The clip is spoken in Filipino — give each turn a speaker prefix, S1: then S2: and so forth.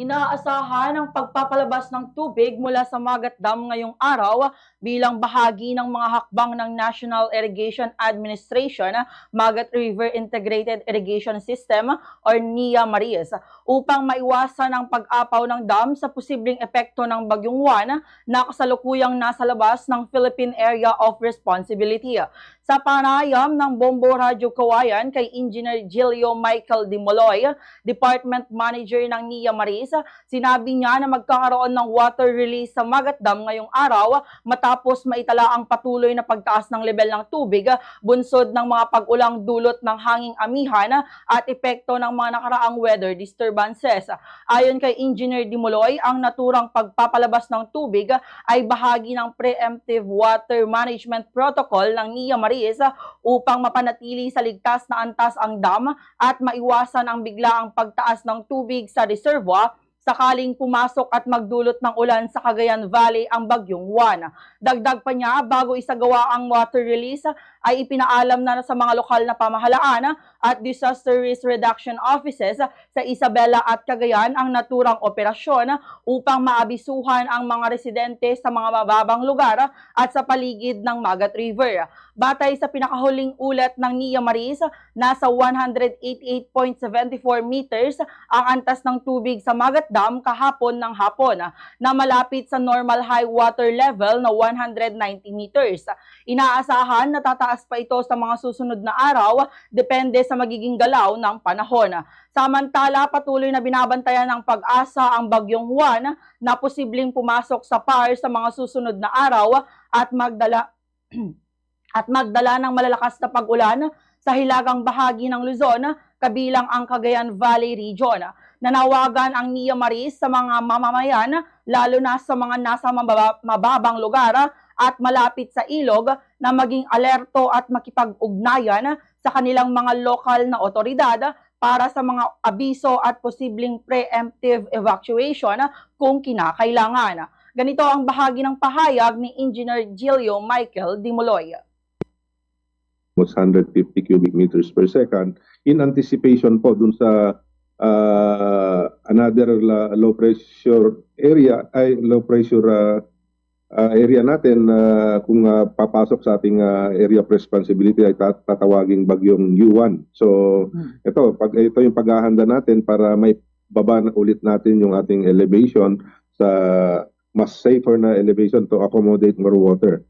S1: Inaasahan ang pagpapalabas ng tubig mula sa Magat Dam ngayong araw bilang bahagi ng mga hakbang ng National Irrigation Administration, Magat River Integrated Irrigation System or NIA Maris, upang maiwasan ang pag-apaw ng dam sa posibleng epekto ng Bagyong Juan na kasalukuyang nasa labas ng Philippine Area of Responsibility. Sa panayam ng Bombo Radyo Kawayan kay Engineer Gilio Michael Dimoloy, Department Manager ng NIA Maris, sinabi niya na magkakaroon ng water release sa Magat Dam ngayong araw matapos maitala ang patuloy na pagtaas ng level ng tubig bunsod ng mga pag-ulang dulot ng hanging amihan at epekto ng mga nakaraang weather disturbances. Ayon kay Engineer Dimoloy, ang naturang pagpapalabas ng tubig ay bahagi ng preemptive water management protocol ng NIA Maris upang mapanatili sa ligtas na antas ang dam at maiwasan ang biglaang pagtaas ng tubig sa reservoir sakaling pumasok at magdulot ng ulan sa Cagayan Valley ang Bagyong Juan. Dagdag pa niya, bago isagawa ang water release, ay ipinaalam na sa mga lokal na pamahalaan at disaster risk reduction offices sa Isabela at Cagayan ang naturang operasyon upang maabisuhan ang mga residente sa mga mababang lugar at sa paligid ng Magat River. Batay sa pinakahuling ulat ng NIA Maris, nasa 188.74 meters ang antas ng tubig sa Magat Dam kahapon ng hapon na malapit sa normal high water level na 190 meters. Inaasahan na tataas pa ito sa mga susunod na araw depende sa magiging galaw ng panahon. Samantala, patuloy na binabantayan ng pag-asa ang Bagyong Juan na posibleng pumasok sa PAR sa mga susunod na araw at magdala ng malalakas na pag-ulan sa hilagang bahagi ng Luzon, kabilang ang Cagayan Valley Region. Nanawagan ang NIA Maris sa mga mamamayan, lalo na sa mga nasa mababang lugar at malapit sa ilog, na maging alerto at makipag-ugnayan sa kanilang mga lokal na otoridad para sa mga abiso at posibleng preemptive evacuation kung kinakailangan. Ganito ang bahagi ng pahayag ni Engineer Gilio Michael Dimoloy.
S2: 150 cubic meters per second in anticipation po dun sa another low pressure area area natin kung papasok sa ating area of responsibility ay tatawaging Bagyong Yuan. So ito yung paghahanda natin para may baba na ulit natin yung ating elevation sa mas safer na elevation to accommodate more water.